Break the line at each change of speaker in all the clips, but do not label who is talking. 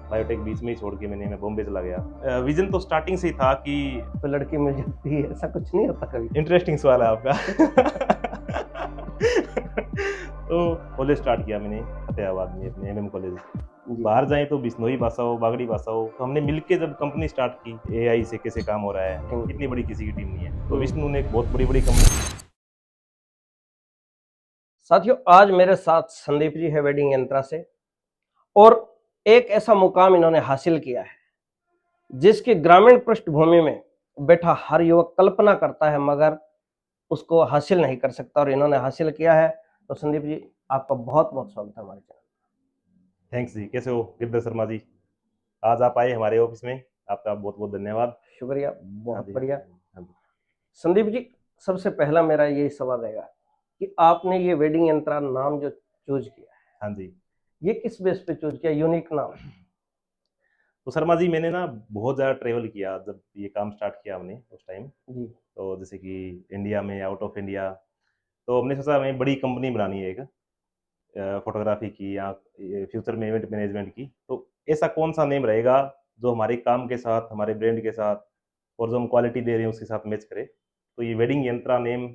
Biotech बीच में ही छोड़ के मैं बॉम्बे चला गया। विजन तो स्टार्टिंग से ही था कि
तो लड़की मिल जाती है, ऐसा कुछ नहीं होता कभी?
इंटरेस्टिंग सवाल है आपका। तो कॉलेज स्टार्ट किया मैंने फतेहाबाद में अपने एमएम कॉलेज।
जी।
बाहर जाएं तो बिश्नोई भाषा हो, बागड़ी भाषा हो, तो हमने मिलके जब कंपनी स्टार्ट की, एआई से कैसे काम हो रहा है, इतनी बड़ी किसी की टीम नहीं है, तो विष्णु ने एक बहुत बड़ी बड़ी कंपनी।
साथियों, आज मेरे साथ संदीप जी है वेडिंग यंत्रा से, और एक ऐसा मुकाम इन्होंने हासिल किया है जिसकी ग्रामीण पृष्ठभूमि में बैठा हर युवक कल्पना करता है मगर उसको हासिल नहीं कर सकता, और इन्होंने हासिल किया है। तो संदीप जी, आपका बहुत बहुत स्वागत है हमारे चैनल।
थैंक्स जी, कैसे हो गिरधर शर्मा जी? आज आप आए हमारे ऑफिस में, आपका बहुत बहुत धन्यवाद।
शुक्रिया,
हाँ
बहुत
जी, हाँ
बढ़िया।
जी, हाँ जी।
संदीप जी, सबसे पहला मेरा यही सवाल रहेगा कि आपने ये वेडिंग यंत्रा नाम जो चूज किया है,
हाँ जी।
ये किस बेस पे चूज किया? यूनिक नाम है।
तो शर्मा जी, मैंने ना बहुत ज़्यादा ट्रेवल किया जब ये काम स्टार्ट किया हमने उस टाइम।
जी।
तो जैसे कि इंडिया में, आउट ऑफ इंडिया, तो हमने सोचा हमें बड़ी कंपनी बनानी है एक, फोटोग्राफी की या फ्यूचर में इवेंट मैनेजमेंट की। तो ऐसा कौन सा नेम रहेगा जो हमारे काम के साथ, हमारे ब्रांड के साथ, और जो हम क्वालिटी दे रहे हैं उसके साथ मैच करे। तो ये वेडिंग यंत्रा नेम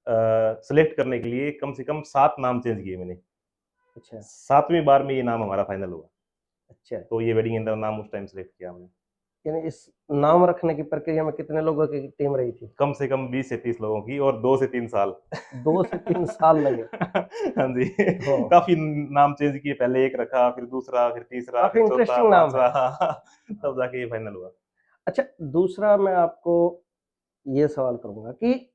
सेलेक्ट करने के लिए कम से कम 7 नाम चेंज किए मैंने।
अच्छा।
7वीं बार में ये नाम हमारा फाइनल हुआ।
अच्छा,
तो ये वेडिंग यंत्रा नाम उस टाइम सेलेक्ट किया हमने।
यानी इस नाम रखने की प्रक्रिया में कितने लोगों की टीम रही थी?
कम से कम 20 से 30 लोगों की, और 2 से 3 साल।
2 से 3 साल लगे?
हाँ जी।
हो,
काफ़ी नाम चेंज किए, पहले एक रखा, फिर दूसरा, फिर तीसरा,
काफी
फिर चौथा,
इंटरेस्टिंग नाम है।
5वां। तब जाके ये फाइनल हुआ।
अच्छा, दूसरा मैं आपको ये सवाल करूंगा कि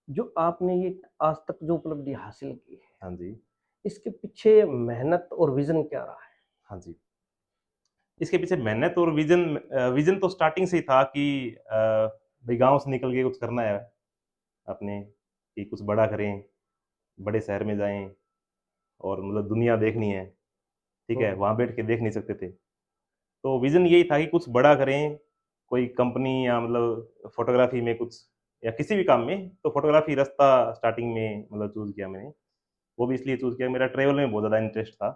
जो आपने ये आज तक जो उपलब्धि हासिल की है,
हाँ जी,
इसके पीछे मेहनत और विजन क्या रहा है?
हाँ जी। इसके पीछे मेहनत और विज़न, विज़न तो स्टार्टिंग से ही था कि भई गाँव से निकल के कुछ करना है अपने, कि कुछ बड़ा करें, बड़े शहर में जाएँ और मतलब दुनिया देखनी है, ठीक है?
हम्म।
वहाँ बैठ के देख नहीं सकते थे। तो विज़न यही था कि कुछ बड़ा करें, कोई कंपनी या मतलब फ़ोटोग्राफ़ी में कुछ, या किसी भी काम में, तो फ़ोटोग्राफ़ी रास्ता स्टार्टिंग में मतलब चूज़ किया मैंने। वो भी इसलिए चूज़ किया, मेरा ट्रैवल में बहुत ज़्यादा इंटरेस्ट था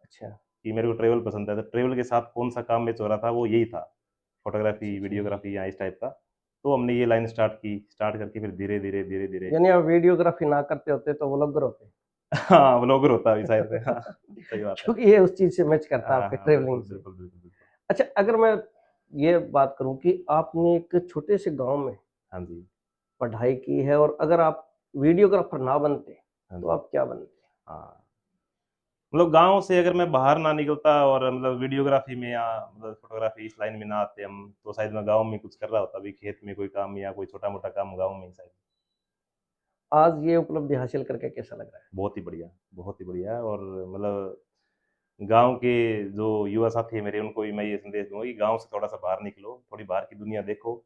अच्छा।
कि मेरे को ट्रैवल पसंद है, तो ट्रैवल के साथ कौन-सा काम मैच हो रहा था, वो यही था,
अच्छा।
फ़ोटोग्राफ़ी,
अच्छा,
वीडियोग्राफ़ी या इस टाइप का। तो हमने ये लाइन स्टार्ट की, स्टार्ट करके फिर धीरे-धीरे, धीरे-धीरे।
यानी आप वीडियोग्राफी ना करते होते तो व्लॉगर होते।
हाँ, व्लॉगर होता अभी शायद से। हाँ, सही बात है।
क्योंकि ये उस चीज से मैच करता है
हाँ,
आपके
हाँ,
ट्रेवलिंग
बिल्कुल,
से।
बिल्कुल, बिल्कुल, बिल्कुल।
अच्छा, अगर मैं ये बात करूं कि आपने एक छोटे से गांव में
हाँ जी,
पढ़ाई की है, और अगर आप वीडियोग्राफर ना बनते
हाँ
तो
जी।
आप क्या बनते?
हाँ। मतलब गाँव से अगर मैं बाहर ना निकलता और मतलब वीडियोग्राफ़ी में या मतलब फ़ोटोग्राफ़ी इस लाइन में ना आते हम, तो शायद मैं गाँव में कुछ कर रहा होता अभी, खेत में कोई काम या कोई छोटा-मोटा काम गाँव में ही शायद।
आज ये उपलब्धि हासिल करके कैसा लग रहा
बहुत ही बढ़िया। और मतलब गाँव के जो युवा साथी हैं मेरे, उनको भी मैं ये संदेश दूँगा कि गाँव से थोड़ा-सा बाहर निकलो, थोड़ी बाहर की दुनिया देखो।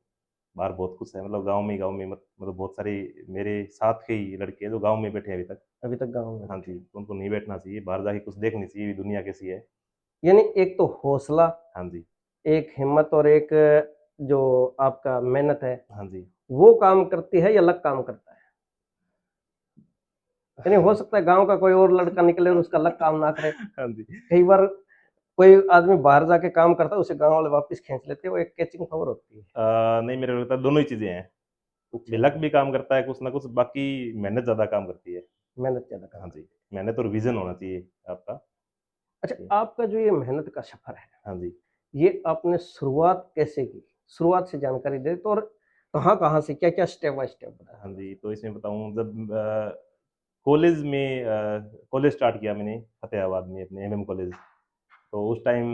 बाहर बहुत कुछ है, मतलब गाँव में मत मतलब बहुत सारे मेरे साथ के ही लड़के हैं जो गाँव में बैठे हैं अभी तक।
है? अभी तक गांव में
हाँ
बैठे
जी,
हैं।
तो उनको नहीं बैठना चाहिए, बाहर जाके कुछ देखनी चाहिए ये दुनिया कैसी है।
यानी एक तो हौसला,
हाँ जी,
एक हिम्मत, और एक जो आपका मेहनत है,
हाँ जी।
वो काम करती है या लक काम करता है? यानी हो सकता है गांव का कोई और लड़का निकले और उसका लक काम ना करे।
हाँ जी।
कई बार कोई आदमी बाहर जाके काम करता है, उसे गांव वाले वापस खींच लेते हैं, वो एक कैचिंग पावर होती है।
नहीं, मेरे को लगता है दोनों ही चीज़ें हैं।
अच्छा।
लक भी काम करता है कुछ ना कुछ, बाकी मेहनत ज़्यादा काम करती है।
मेहनत ज्यादा काम
हाँ जी,
करती
मेहनत और विज़न होना चाहिए आपका।
है। अच्छा,
जी,
आपका जो ये मेहनत का सफर है,
हाँ जी।
ये आपने शुरुआत कैसे की? शुरुआत से जानकारी दे तो, और कहाँ कहाँ से क्या क्या स्टेप बाय स्टेप बताएं
हाँ
थोड़ा सा।
जी, तो इसमें बताऊँ, जब कॉलेज में कॉलेज स्टार्ट किया मैंने फतेहाबाद में अपने एमएम कॉलेज। तो उस टाइम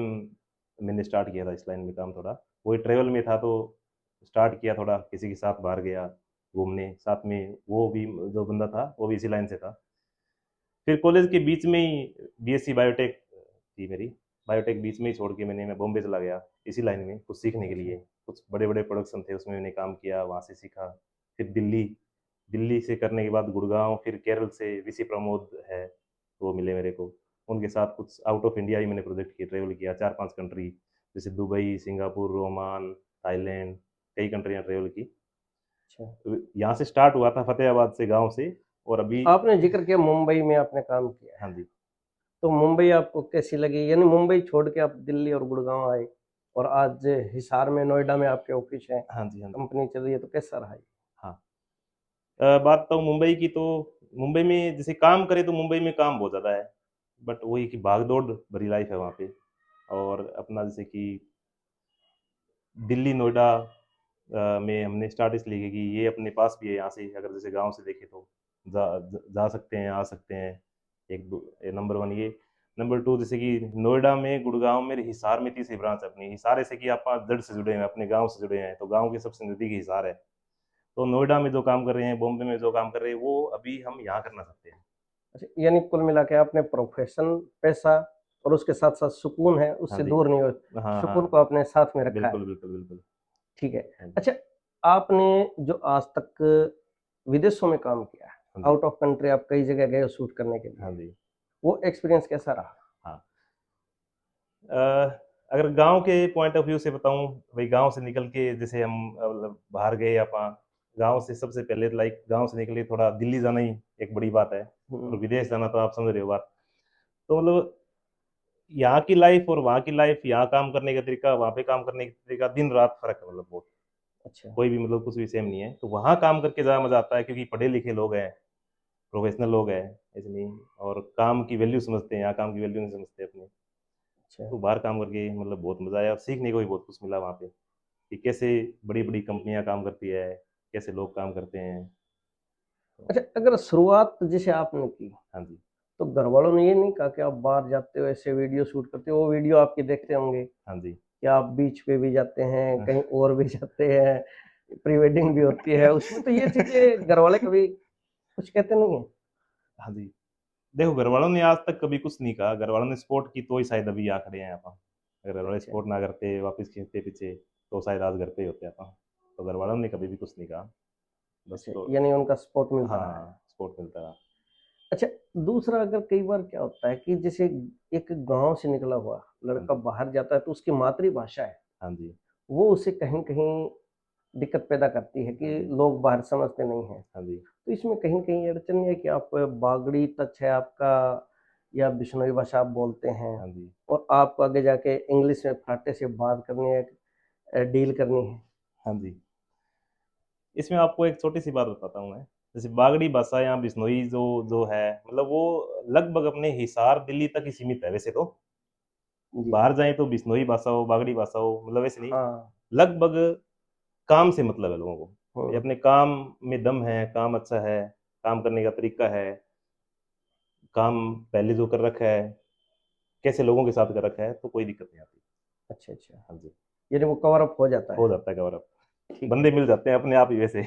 मैंने स्टार्ट किया था इस लाइन में काम थोड़ा। वही ट्रैवल में था, तो स्टार्ट किया थोड़ा, किसी के साथ बाहर गया घूमने, साथ में वो भी जो बंदा था, वो भी इसी लाइन से था। फिर कॉलेज के बीच में ही बीएससी बायोटेक थी मेरी, बायोटेक बीच में ही छोड़ के मैं बॉम्बे चला गया इसी लाइन में कुछ सीखने के
अच्छा।
लिए। कुछ बड़े-बड़े प्रोडक्शन थे, उसमें मैंने काम किया, वहाँ से सीखा। फिर दिल्ली, दिल्ली से करने के बाद गुड़गाँव, फिर केरल से वीसी प्रमोद है, वो मिले मेरे को। उनके साथ कुछ आउट ऑफ इंडिया ही मैंने प्रोजेक्ट किए, ट्रैवल किया 4-5 कंट्री, जैसे दुबई, सिंगापुर, ओमान, थाईलैंड, कई कंट्रियाँ ट्रैवल की।
अच्छा,
तो यहाँ से स्टार्ट हुआ था फतेहाबाद से, गाँव से। और अभी
आपने जिक्र किया मुंबई में आपने काम किया है।
हाँ जी,
तो मुंबई आपको कैसी लगी? यानी मुंबई छोड़ के आप दिल्ली और गुड़गांव आए और आज हिसार में, नोएडा में आपके ऑफिस है,
हाँ जी, हाँ जी।
कंपनी चल रही है, तो कैसा रहा ये?
हाँ। बात तो मुंबई की, तो मुंबई में जैसे काम करें तो मुंबई में काम बहुत ज़्यादा है, बट वही कि भाग-दौड़ भरी लाइफ़ है वहाँ पे। और अपना जैसे कि दिल्ली, नोएडा में हमने स्टार्ट इसलिए किया कि ये अपने पास भी है यहाँ से, अगर जैसे गाँव से देखें तो जा सकते हैं, आ सकते हैं। एक दो ये नंबर 1 ये। नंबर 2 जैसे कि नोएडा में, गुड़गाँव में, हिसार में तीसरी ब्रांच है अपनी। हिसार ऐसे कि आप जड़ से जुड़े हैं, अपने गाँव से जुड़े हैं, तो गाँव के सबसे नज़दीक हिसार है। तो नोएडा में जो काम कर रहे हैं, बॉम्बे में जो काम कर रहे हैं, वो अभी हम यहाँ करना चाहते हैं।
अच्छा, यानी कुल मिला के आपने प्रोफेशन, पैसा और उसके साथ-साथ सुकून है,
हाँ
उससे
जी।
दूर नहीं हो,
हाँ,
सुकून को
हाँ।
अपने साथ में रखा है।
बिल्कुल, बिल्कुल, बिल्कुल।
ठीक है।
हाँ जी।
अच्छा, आपने जो आज तक विदेशों में काम किया है,
हाँ जी।
आउट ऑफ कंट्री आप कई जगह गए हो शूट करने के लिए,
हाँ जी।
वो एक्सपीरियंस कैसा रहा?
हाँ। अगर गाँव के पॉइंट ऑफ व्यू से बताऊँ, भई गाँव से निकल के जैसे हम मतलब बाहर गए अपा, गाँव से सबसे पहले लाइक गाँव से निकले थोड़ा दिल्ली जाना ही एक बड़ी बात है, और
हुँ,
विदेश जाना तो आप समझ रहे हो बात। तो मतलब यहाँ की लाइफ़ और वहाँ की लाइफ़, यहाँ काम करने का तरीका, वहाँ पे काम करने का तरीका, दिन-रात फ़र्क है मतलब बहुत।
अच्छा,
कोई भी मतलब कुछ भी सेम नहीं है। तो वहाँ काम करके ज़्यादा मज़ा आता है क्योंकि पढ़े-लिखे लोग हैं, प्रोफ़ेशनल लोग हैं, इसलिए और काम की वैल्यू समझते हैं, यहाँ काम की वैल्यू नहीं समझते अपनी।
अच्छा।
तो बाहर काम करके मतलब बहुत मज़ा आया और सीखने को भी बहुत कुछ मिला वहाँ पे, कि कैसे बड़ी-बड़ी कंपनियाँ काम करती है, कैसे लोग काम करते हैं। तो
अच्छा, अगर शुरुआत जैसे आपने की,
हाँ जी,
तो घरवालों ने ये नहीं कहा कि आप बाहर जाते हो, ऐसे वीडियो शूट करते हो, वो वीडियो आपके देखते होंगे
हाँ जी।
कि आप बीच पे भी जाते हैं,
हाँ।
कहीं और भी जाते हैं, प्री वेडिंग भी होती है, उसमें तो ये चीज़ें घरवाले कभी कुछ कहते नहीं हैं?
हाँ जी। देखो, घरवालों ने आज तक कभी कुछ नहीं कहा, घरवालों ने सपोर्ट की तो ही शायद अभी यहाँ खड़े हैं अपन। अगर घरवाले
अच्छा,
सपोर्ट ना करते, वापस खींचते पीछे, तो शायद आज घर पे ही होते अपन। तो घरवालों ने कभी भी कुछ नहीं कहा, बस
अच्छा,
तो
यानी उनका सपोर्ट मिलता रहा है।
हाँ, सपोर्ट मिलता रहा।
अच्छा, दूसरा अगर कई बार क्या होता है कि जैसे एक गाँव से निकला हुआ
हाँ
लड़का
जी,
बाहर जाता है तो उसकी मातृभाषा है,
हाँ जी,
वो उसे कहीं-कहीं दिक्कत पैदा करती है
हाँ
कि
जी,
लोग बाहर समझते नहीं हैं।
हाँ जी,
तो इसमें कहीं-कहीं अड़चन नहीं है कि आप बागड़ी टच है आपका या बिश्नोई भाषा आप बोलते हैं
हाँ जी,
और आपको आगे जाके इंग्लिश में फटाटे से बात करनी है, डील करनी है।
हाँ जी। इसमें आपको एक छोटी-सी बात बताता हूँ मैं। जैसे बागड़ी भाषा या बिश्नोई जो जो है, मतलब वो लगभग अपने हिसार, दिल्ली तक ही सीमित है वैसे तो।
जी।
बाहर जाएँ तो बिश्नोई भाषा हो, बागड़ी भाषा हो, मतलब वैसे नहीं।
हाँ।
लगभग काम से मतलब है लोगों को। ये
हुँ।
अपने काम में दम है, काम अच्छा है, काम करने का तरीका है, काम पहले जो कर रखा है, कैसे लोगों के साथ कर रखा है, तो कोई दिक्कत नहीं आती।
अच्छा, अच्छा।
हाँ जी,
यानी वो कवर अप हो जाता
हो
है।
जाता है कवर अप।
ठीक है।
बंदे मिल जाते हैं अपने आप ही वैसे।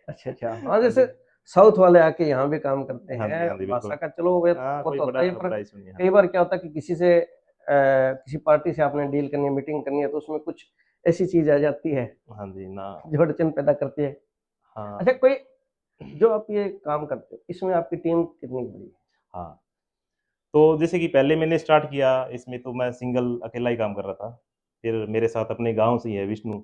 अच्छा, अच्छा। हाँ,
हाँ
जैसे
जी।
साउथ वाले आके यहाँ भी काम करते
हाँ जी,
हैं,
हाँ जी,
भाषा
बिल्कुल।
का चलो
हाँ,
वो
कोई
तो होता ही है, पर
बड़ा इश्यू नहीं है। हाँ
कई
जी।
बार क्या होता है कि किसी से किसी पार्टी से आपने डील करनी है, मीटिंग करनी है, तो उसमें कुछ ऐसी चीज़ आ जाती है,
हाँ जी, ना
जो अड़चन पैदा करती है।
हाँ,
अच्छा, कोई जो आप ये काम करते हो, इसमें आपकी टीम कितनी बड़ी है?
हाँ। तो जैसे कि पहले मैंने स्टार्ट किया, इसमें तो मैं सिंगल अकेला ही काम कर रहा था। फिर मेरे साथ अपने गाँव से ही है विष्णु,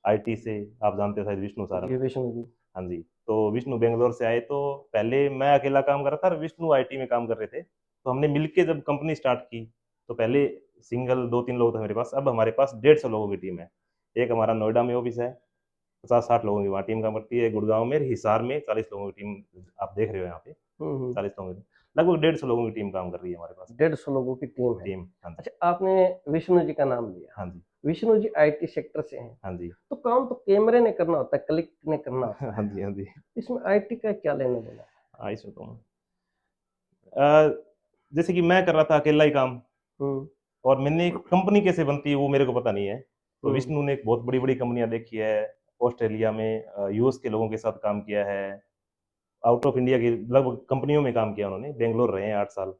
आईटी से, आप जानते हो शायद विष्णु सारन।
जी, विष्णु जी।
हाँ जी, तो विष्णु बैंगलोर से आए, तो पहले मैं अकेला काम कर रहा था और विष्णु आईटी में काम कर रहे थे। तो हमने मिलके जब कंपनी स्टार्ट की, तो पहले सिंगल 2-3 लोग थे मेरे पास, अब हमारे पास 150 लोगों की टीम है। एक हमारा नोएडा में ऑफिस है, 50-60 लोगों की वहाँ टीम काम करती है। गुड़गाँव में, हिसार में 40 लोगों की टीम आप देख रहे हो यहाँ पे,
हुँ, हुँ।
40 लोगों की, लगभग 150 लोगों की टीम काम कर रही है हमारे पास।
150 लोगों की टीम है।
टीम, हाँ जी,
अच्छा, आपने विष्णु जी का नाम लिया।
हाँ जी,
विष्णु जी आईटी सेक्टर से हैं,
हाँ जी।
तो काम तो कैमरे ने करना होता है, क्लिक ने करना होता
हाँ
है।
जी, हाँ जी।
इसमें आईटी का क्या लेना-देना है?
आई सुनता हूँ। जैसे कि मैं कर रहा था अकेला ही काम,
हुँ,
और मैंने कंपनी कैसे बनती है वो मेरे को पता नहीं है। तो
हुँ।
विष्णु ने एक बहुत बड़ी-बड़ी कंपनियाँ देखी है, ऑस्ट्रेलिया में यूएस के लोगों के साथ काम किया है, आउट ऑफ इंडिया की लगभग कंपनियों में काम किया उन्होंने, बैंगलोर रहे हैं 8 साल।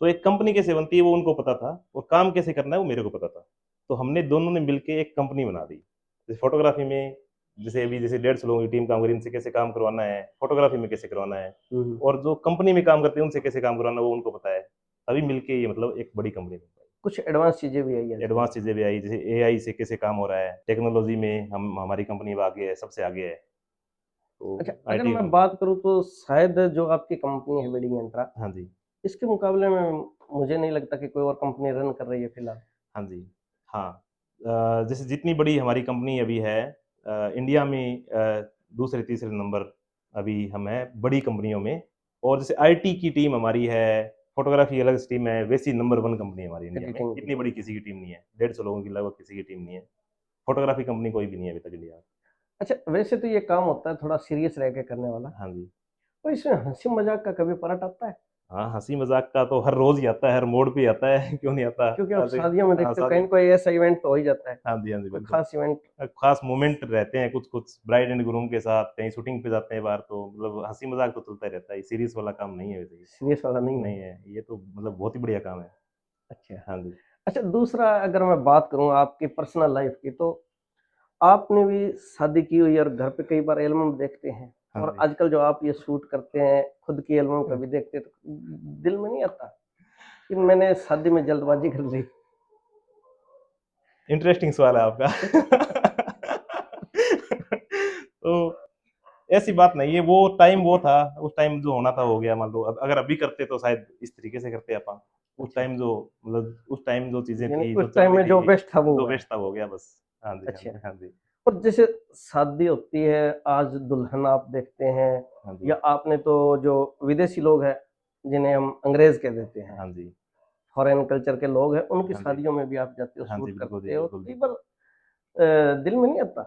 तो एक कंपनी कैसे बनती है वो उनको पता था, और काम कैसे करना है वो मेरे को पता था। तो हमने दोनों ने मिलके एक कंपनी बना दी। जैसे फ़ोटोग्राफ़ी में, जैसे अभी जैसे 150 लोगों की टीम काम कर रही है, इनसे कैसे काम करवाना है, फ़ोटोग्राफ़ी में कैसे करवाना है,
हुँ, हुँ।
और जो कंपनी में काम करते हैं उनसे कैसे काम करवाना है वो उनको पता है। तभी मिलके ये मतलब एक बड़ी कंपनी बन पाई।
कुछ एडवांस चीज़ें भी आई हैं इसमें।
एडवांस चीज़ें भी आई, जैसे एआई से कैसे काम हो रहा है, टेक्नोलॉजी में हम हमारी कंपनी अब आगे है, सबसे आगे है। तो
अच्छा, अगर
आईटी
मैं
कंपनी।
बात करूँ तो शायद जो आपकी कंपनी है वेडिंग एंट्रा,
हाँ जी,
इसके मुकाबले में मुझे नहीं लगता कि कोई और कंपनी रन कर रही है फिलहाल।
हाँ जी, हाँ। जैसे जितनी बड़ी हमारी कंपनी अभी है इंडिया में दूसरे तीसरे नंबर अभी हम हैं बड़ी कंपनियों में। और जैसे आईटी की टीम हमारी है, फोटोग्राफी अलग टीम है, वैसी नंबर 1 कंपनी है हमारी इंडिया में।
एडिटिंग
इतनी बड़ी किसी की टीम नहीं है, 150 लोगों की लगभग किसी की टीम नहीं है। फोटोग्राफी कंपनी कोई भी नहीं है अभी तक इंडिया में।
अच्छा, वैसे तो ये काम होता है थोड़ा सीरियस रह के करने वाला,
हाँ जी।
तो इसमें हंसी मजाक का कभी पार्ट आता है?
हाँ, हँसी मज़ाक का तो हर रोज़ ही आता है, हर मोड़ पे ही आता है, क्यों नहीं आता?
क्योंकि अब
ऐसे
शादियों में
हाँ,
देखते हो कहीं
शादी
ना कोई ऐसा इवेंट तो हो ही जाता है,
हाँ जी, हाँ जी,
कोई
बिल्कुल।
खास इवेंट।
खास मोमेंट रहते हैं कुछ-कुछ ब्राइड एंड ग्रूम के साथ, कहीं शूटिंग पे जाते हैं बाहर तो मतलब हँसी मज़ाक तो चलता ही रहता है, सीरियस वाला काम नहीं है वैसे ये।
सीरियस वाला नहीं है।
नहीं है, ये तो मतलब बहुत ही बढ़िया काम है।
अच्छा।
हाँ जी।
अच्छा, दूसरा अगर मैं बात करूं आपकी पर्सनल लाइफ की, तो आपने भी शादी की हुई और घर पे कई बार एल्बम देखते हैं,
हाँ
और
जी।
आजकल जो आप ये शूट करते हैं खुद की एल्बम कभी देखते हैं, तो दिल में नहीं आता कि मैंने शादी में जल्दबाजी कर ली?
इंटरेस्टिंग सवाल है आपका। तो ऐसी बात नहीं है, वो टाइम वो था, उस टाइम जो होना था हो गया। मान लो अगर अभी करते तो शायद इस तरीके से करते अपन। उस
अच्छा,
टाइम जो मतलब उस टाइम जो चीज़ें
यानी
थी, जो
उस
चल
टाइम
रही
में जो
थी,
बेस्ट था वो
जो
हुआ है।
बेस्ट था वो हो गया बस। हाँ जी, हाँ
अच्छा,
जी, हाँ जी।
और जैसे शादी होती है, आज दुल्हन आप देखते हैं,
हाँ जी,
या आपने तो जो विदेशी लोग हैं जिन्हें हम अंग्रेज कह देते हैं,
हाँ जी,
फॉरेन कल्चर के लोग हैं, उनकी
हाँ जी,
शादियों में भी आप जाते हो,
हाँ जी,
शूट
बिल्कुल जी,
करते हो, तो
बिल्कुल
कई
जी।
बार दिल में नहीं आता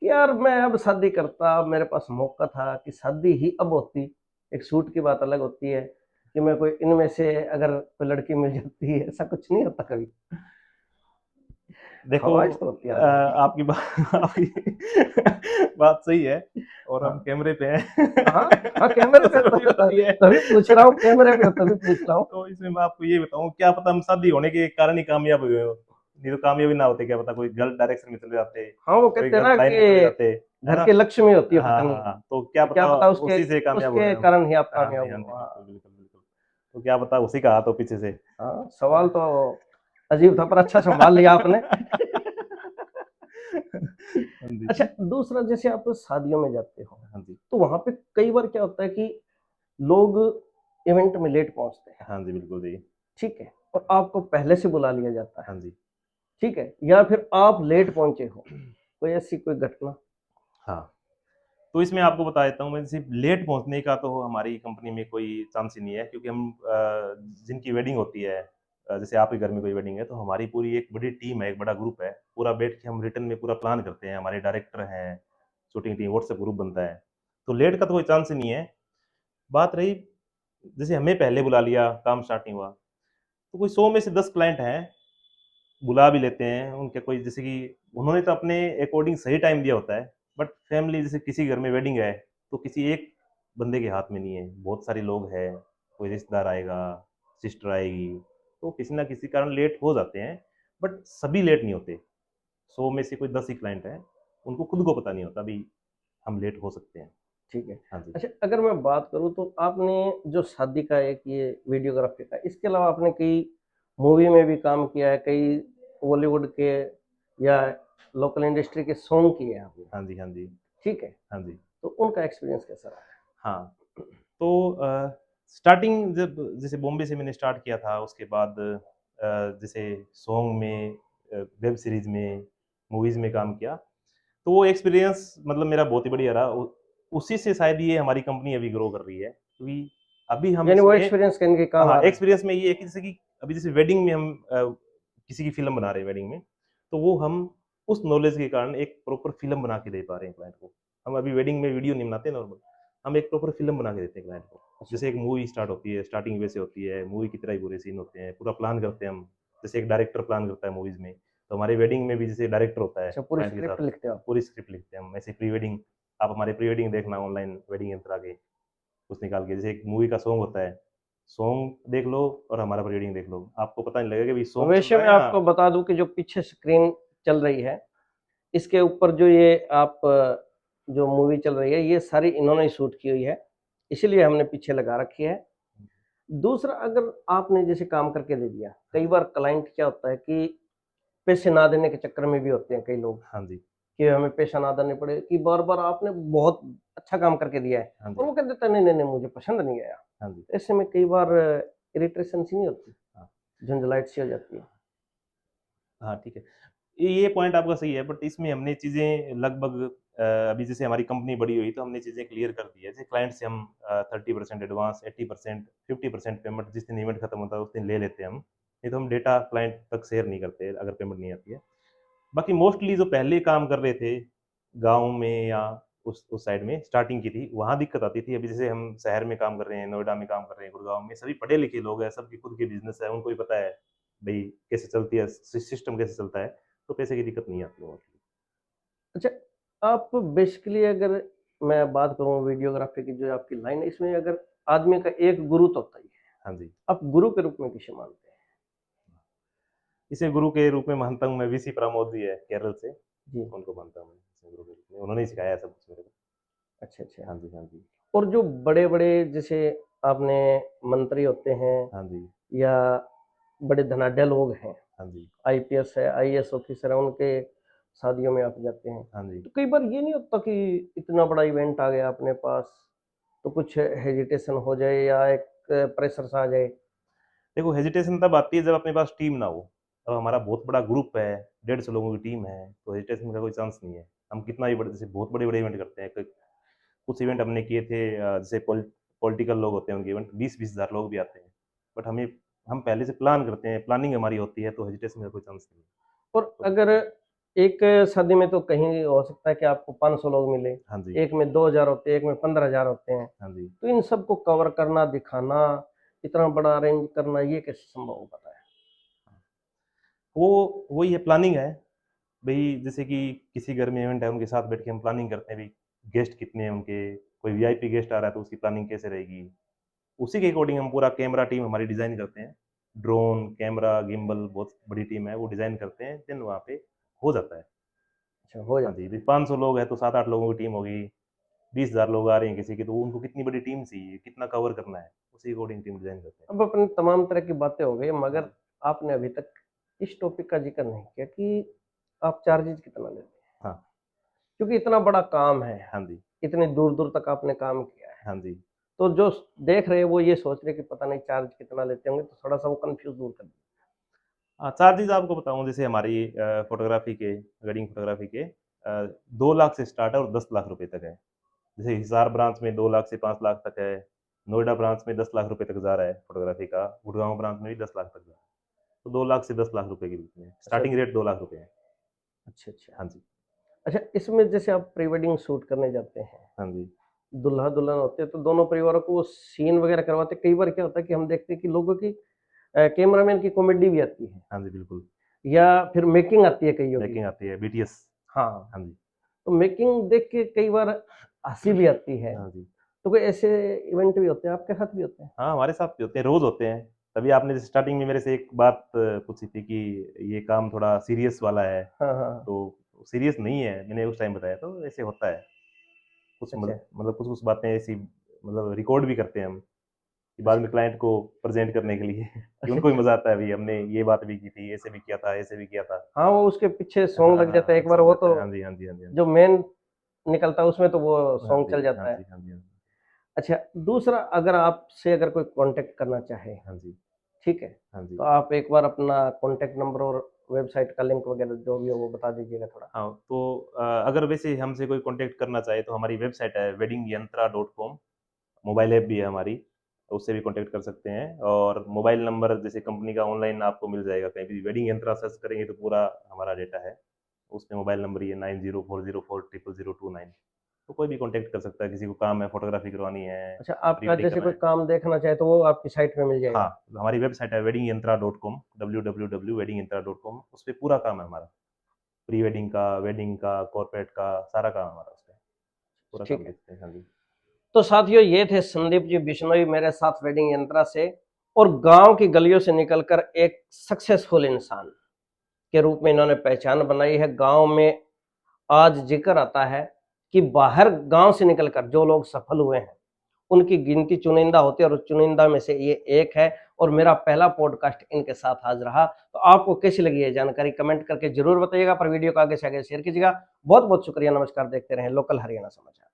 कि यार मैं अब शादी करता, मेरे पास मौका था कि शादी ही अब होती। एक शूट की बात अलग होती है कि मैं कोई इनमें से अगर कोई लड़की मिल जाती है, ऐसा कुछ नहीं होता कभी?
देखो
ख्वाहिश तो होती है आदमी की।
आपकी बात आपकी बात सही है, और हम
हाँ,
कैमरे पे हैं।
हाँ, हाँ, कैमरे पे
ज़रूरी बात ये है।
तभी पूछ रहा हूँ, कैमरे पे हो तभी पूछ रहा हूँ।
तो इसमें मैं आपको ये बताऊँ, क्या पता हम शादी होने के कारण ही कामयाब हुए हो, नहीं तो कामयाबी ना होते, क्या पता कोई गलत डायरेक्शन में चले जाते,
हाँ, वो
कोई
कहते हैं
गलत
ना
लाइन में चले
कि
जाते, है
घर
ना?
की लक्ष्मी होती है
हाँ,
पत्नी,
हाँ, हाँ, तो क्या
तो क्या
पता
पता उसके
उसी से कामयाब हो
उसके
गए हम।
कारण ही आप
हाँ
कामयाब
जी, हाँ
हो।
जी, बिल्कुल,
हाँ,
बिल्कुल, बिल्कुल। तो क्या पता उसी का हाथ हो पीछे से।
हाँ, सवाल तो अजीब था पर अच्छा संभाल लिया आपने।
हाँ जी,
अच्छा, दूसरा जैसे आप शादियों में जाते हो,
हाँ जी,
तो वहाँ पे कई बार क्या होता है कि लोग इवेंट में लेट पहुँचते हैं,
हाँ जी, बिल्कुल जी।
ठीक है? और आपको पहले से बुला लिया जाता है,
हाँ जी।
ठीक है? या फिर आप लेट पहुँचे हो, कोई ऐसी कोई घटना?
हाँ। तो इसमें आपको बता देता हूँ, मैं सिर्फ लेट पहुँचने का तो हमारी कंपनी में कोई चांस ही नहीं है, क्योंकि हम जिनकी वेडिंग होती है, जैसे आपके घर में कोई वेडिंग है, तो हमारी पूरी एक बड़ी टीम है, एक बड़ा ग्रुप है, पूरा बैठ के हम रिटर्न में पूरा प्लान करते हैं, हमारे डायरेक्टर हैं, शूटिंग टीम, व्हाट्सएप ग्रुप बनता है, तो लेट का तो कोई चांस ही नहीं है। बात रही, जैसे हमें पहले बुला लिया, काम स्टार्ट नहीं हुआ, तो कोई 100 में से 10 क्लाइंट हैं, बुला भी लेते हैं, उनके कोई जैसे कि उन्होंने तो अपने अकॉर्डिंग सही टाइम दिया होता है, बट फैमिली जैसे किसी घर में वेडिंग है, तो किसी एक बंदे के हाथ में नहीं है, बहुत सारे लोग हैं, कोई रिश्तेदार आएगा, सिस्टर आएगी, तो किसी ना किसी कारण लेट हो जाते हैं, बट सभी लेट नहीं होते। 100 में से कोई 10 ही क्लाइंट हैं, उनको खुद को पता नहीं होता भी हम लेट हो सकते हैं।
ठीक है।
हाँ जी।
अच्छा, अगर मैं बात करूँ तो आपने जो शादी का एक ये वीडियोग्राफी का, इसके अलावा आपने कई मूवी में भी काम किया है, कई बॉलीवुड के या लोकल इंडस्ट्री के सॉन्ग किए हैं आपने,
हाँ जी, हाँ जी,
ठीक है?
हाँ जी।
तो उनका एक्सपीरियंस कैसा रहा?
हाँ, तो स्टार्टिंग जब जैसे बॉम्बे से मैंने स्टार्ट किया था, उसके बाद जैसे सॉन्ग में, वेब सीरीज़ में, मूवीज़ में काम किया, तो वो एक्सपीरियंस मतलब मेरा बहुत ही बढ़िया रहा। उ उसी से शायद ये हमारी कंपनी अभी ग्रो कर रही है, क्योंकि अभी हम
यानी वो
इसमें
एक्सपीरियंस कहीं न कहीं काम
हाँ,
आ रहा है।
एक्सपीरियंस में ये है कि जैसे कि अभी जैसे वेडिंग में हम किसी की फ़िल्म बना रहे हैं वेडिंग में, तो वो हम उस नॉलेज के कारण एक प्रॉपर फ़िल्म बना के दे पा रहे हैं क्लाइंट को। हम अभी वेडिंग में वीडियो नहीं बनाते नॉर्मल, हम एक प्रॉपर फ़िल्म बना के देते हैं क्लाइंट को।
अच्छा,
जैसे एक मूवी स्टार्ट होती है, स्टार्टिंग वैसे होती है, मूवी की तरह ही पूरे सीन होते हैं, पूरा प्लान करते हैं हम। जैसे एक डायरेक्टर प्लान करता है मूवीज़ में, तो हमारी वेडिंग में भी जैसे डायरेक्टर होता है
अच्छा, पूरी
क्लाइंट के साथ,
स्क्रिप्ट लिखते हो आप?
पूरी स्क्रिप्ट लिखते हैं हम। ऐसे प्री वेडिंग, आप हमारे प्री वेडिंग देखना ऑनलाइन वेडिंग यंत्रा के, कुछ निकाल के, जैसे एक मूवी का सॉन्ग होता है, सॉन्ग देख लो और हमारा प्री वेडिंग देख लो, आपको पता नहीं लगेगा कि सॉन्ग चल
वैसे
रहा
मैं
है या
आपको बता दूँ कि जो पीछे स्क्रीन चल रही है, इसके ऊपर जो ये आप जो मूवी चल रही है, ये सारी इन्होंने ही शूट की हुई है, इसीलिए हमने पीछे लगा रखी है। दूसरा, अगर आपने जैसे काम करके दे दिया,
हाँ
कई
जी,
बार क्लाइंट क्या होता है कि पैसे ना देने के चक्कर में भी होते हैं कई लोग,
हाँ जी,
कि हमें पैसा ना देने पड़े, कि बार-बार आपने बहुत अच्छा काम करके दिया है
हाँ
और
जी,
वो कह देता है नहीं, नहीं, नहीं मुझे पसंद नहीं आया।
हाँ जी,
ऐसे में कई बार इरिटेशन सी नहीं होती,
हाँ।
झंझलाहट सी हो जाती है।
हाँ, ठीक है। ये पॉइंट आपका सही है, बट इसमें हमने चीज़ें लगभग अभी जैसे हमारी कंपनी बड़ी हुई तो हमने चीज़ें क्लियर कर दी है। जैसे क्लाइंट से हम 30% एडवांस, 80%, 50% पेमेंट जिस दिन इवेंट खत्म होता है उस दिन ले लेते हैं हम। नहीं तो हम डेटा क्लाइंट तक शेयर नहीं करते अगर पेमेंट नहीं आती है। बाकी मोस्टली जो पहले काम कर रहे थे गाँव में या उस साइड में स्टार्टिंग की थी, वहाँ दिक्कत आती थी। अभी जैसे हम शहर में काम कर रहे हैं, नोएडा में काम कर रहे हैं, गुड़गाँव में, सभी पढ़े लिखे लोग हैं, सबकी खुद की बिज़नेस है, उनको भी पता है भई कैसे चलती है, सिस्टम कैसे चलता है, तो पैसे की दिक्कत नहीं आती है।
अच्छा, आप बेसिकली अगर मैं बात करूँ वीडियोग्राफी की जो आपकी लाइन है, इसमें अगर आदमी का एक गुरु तो होता ही है,
हाँ जी।
आप गुरु के रूप में किसे मानते हैं?
इसे गुरु के रूप में मानता हूँ मैं, वीसी प्रमोद जी है केरल से,
जी,
उनको मानता हूँ मैं इसे गुरु के रूप में। उन्होंने ही सिखाया है सब कुछ मेरे को।
अच्छा, अच्छा।
हाँ जी, हाँ जी।
और जो बड़े-बड़े जैसे आपने मंत्री होते हैं
हाँ जी,
या बड़े धनाढ्य लोग हैं,
हाँ जी,
आईपीएस है, आईएएस ऑफिसर है, उनके शादियों में आप जाते हैं,
हाँ जी।
तो कई बार ये नहीं होता कि इतना बड़ा इवेंट आ गया अपने पास, तो कुछ हेजिटेशन हो जाए या एक प्रेशर सा आ जाए?
देखो हेजिटेशन तब आती है जब अपने पास टीम ना हो। अब हमारा बहुत बड़ा ग्रुप है, 150 लोगों की टीम है, तो हेजिटेशन का कोई चांस नहीं है। हम कितना भी बड़े जैसे बहुत बड़े-बड़े इवेंट करते हैं। क कुछ इवेंट हमने किए थे जैसे पॉलिटिकल लोग होते हैं उनके इवेंट 20-20 हज़ार लोग भी आते हैं। बट हम पहले से प्लान करते हैं, प्लानिंग हमारी होती है, तो हेजिटेशन का कोई चांस नहीं है।
और
तो
अगर एक शादी में तो कहीं हो सकता है कि आपको 500 लोग मिले,
हाँ जी,
एक में 2000 होते हैं, एक में 15,000 होते हैं,
हाँ जी।
तो इन सबको कवर करना, दिखाना, इतना बड़ा अरेंज करना, ये कैसे संभव हो पाता है?
वही है प्लानिंग है। भई जैसे कि किसी घर में इवेंट है, उनके साथ बैठ के हम प्लानिंग करते हैं, भई गेस्ट कितने हैं उनके, कोई वीआईपी गेस्ट आ रहा है तो उसकी प्लानिंग कैसे रहेगी। उसी के अकॉर्डिंग हम पूरा कैमरा टीम हमारी डिज़ाइन करते हैं। ड्रोन, कैमरा, गिम्बल बहुत बड़ी टीम है, वो डिज़ाइन करते हैं, देन वहाँ पे हो जाता है।
अच्छा, हो
हाँ
जाता
जी,
है।
भई 500 लोग हैं तो 7-8 लोगों की टीम हो गई, 20,000 लोग आ रहे हैं किसी के, तो उनको कितनी बड़ी टीम चाहिए, कितना कवर करना है, उसी अकॉर्डिंग टीम डिज़ाइन करते हैं।
अब अपने तमाम तरह की बातें हो गई,
हाँ,
मगर आपने अभी तक इस टॉपिक का ज़िक्र नहीं किया कि आप चार्जेज़ कितना लेते हैं?
हाँ,
क्योंकि इतना बड़ा काम है,
हाँ जी,
इतनी दूर-दूर तक आपने काम किया है,
हाँ जी।
तो जो देख रहे हैं वो ये सोच रहे हैं कि पता नहीं चार्ज कितना लेते होंगे, तो थोड़ा-सा वो कन्फ्यूज़ दूर कर दीजिए।
हाँ, चार्जेज़ आपको बताऊँ जैसे हमारी फ़ोटोग्राफ़ी के, वेडिंग फ़ोटोग्राफ़ी के 2 लाख से स्टार्ट है और 10 लाख रुपए तक है। जैसे हिसार ब्रांच में 2 लाख से 5 लाख तक है, नोएडा ब्रांच में 10 लाख रुपए तक जा रहा है फ़ोटोग्राफ़ी का, गुड़गाँव ब्रांच में भी 10 लाख तक जा रहा है। तो 2 लाख से 10 लाख रुपए के बीच में,
अच्छा,
स्टार्टिंग रेट 2 लाख रुपए है।
अच्छा, अच्छा।
हाँ जी,
अच्छा, इसमें जैसे आप प्री वेडिंग शूट करने जाते हैं,
हाँ जी,
दूल्हा-दुल्हन होते हैं, तो दोनों परिवारों को वो सीन वगैरह करवाते हैं। कई बार क्या होता है कि हम देखते हैं कि लोगों की कैमरामैन की कॉमेडी भी आती है
हाँ जी, बिल्कुल।
या फिर मेकिंग आती है कइयों की।
मेकिंग आती है, बीटीएस।
हाँ,
हाँ जी,
तो मेकिंग देख के कई बार हँसी भी आती है।
हाँ जी।
तो कोई ऐसे इवेंट भी होते हैं, आपके साथ भी होते हैं?
हाँ, हमारे साथ भी होते हैं, रोज़ होते हैं। तभी आपने जैसे स्टार्टिंग में मेरे से एक बात पूछी थी कि ये काम थोड़ा सीरियस वाला है,
हाँ, हाँ, हाँ।
तो सीरियस नहीं है, मैंने उस टाइम बताया, तो ऐसे होता है। कुछ
अच्छा,
कुछ-कुछ बातें ऐसी रिकॉर्ड भी करते हैं हम, कि बाद
अच्छा,
में क्लाइंट को प्रेज़ेंट करने के लिए कि
अच्छा,
उनको भी
अच्छा।
मज़ा आता है, भई हमने ये बात भी की थी, ऐसे भी किया था, ऐसे भी किया था।
हाँ, वो उसके पीछे
हाँ,
सॉन्ग लग
हाँ,
जाता है
हाँ,
एक बार,
सॉन्ग
वो
लगता
तो
है। हाँ जी, हाँ जी, हाँ जी, हाँ जी।
जो मेन निकलता है उसमें तो वो
हाँ
सॉन्ग
जी,
चल
हाँ
जाता है।
जी, हाँ जी, हाँ जी।
अच्छा, दूसरा अगर आपसे अगर कोई कॉन्टैक्ट करना चाहे,
हाँ जी,
ठीक है?
हाँ जी।
तो आप एक बार अपना कॉन्टैक्ट नंबर और वेबसाइट का लिंक वगैरह जो भी हो वो बता दीजिएगा थोड़ा।
हाँ, तो अगर वैसे हमसे कोई कॉन्टैक्ट करना चाहे तो हमारी वेबसाइट है weddingyantra.com, मोबाइल ऐप भी है हमारी, तो उससे भी कॉन्टैक्ट कर सकते हैं और मोबाइल नंबर जैसे कंपनी का ऑनलाइन आपको मिल जाएगा, कहीं भी वेडिंग यंत्रा सर्च करेंगे तो पूरा हमारा डेटा है। उसमें मोबाइल नंबर ये 9040400029। तो कोई भी कॉन्टैक्ट कर सकता है, किसी को काम है, फ़ोटोग्राफ़ी करवानी है,
अच्छा,
प्री
आपका
वेडिंग
जैसे
करना
कोई
है।
काम देखना चाहे तो वो आपकी साइट पे मिल
हाँ,
जाएगा?
तो हमारी वेबसाइट है weddingyantra.com, www.weddingyantra.com, उसपे पूरा काम है हमारा। प्री वेडिंग का, वेडिंग का, कॉर्पोरेट का, सारा काम हमारा उसपे। पूरा काम
ठीक है।
देखते हैं। हाँ जी।
तो साथियों, ये थे संदीप जी बिश्नोई मेरे साथ वेडिंग यंत्रा से, और गाँव की गलियों से निकलकर एक सक्सेसफुल इंसान के रूप में इन्होंने पहचान बनाई है। गाँव में आज ज़िक्र आता है कि बाहर गाँव से निकलकर जो लोग सफल हुए हैं, उनकी गिनती चुनिंदा होती है और चुनिंदा में से ये एक है, और मेरा पहला पॉडकास्ट इनके साथ आज रहा। तो आपको कैसी लगी ये जानकारी कमेंट करके ज़रूर बताइएगा, पर वीडियो को आगे से आगे शेयर कीजिएगा। बहुत-बहुत शुक्रिया, नमस्कार, देखते रहें लोकल हरियाणा समाचार।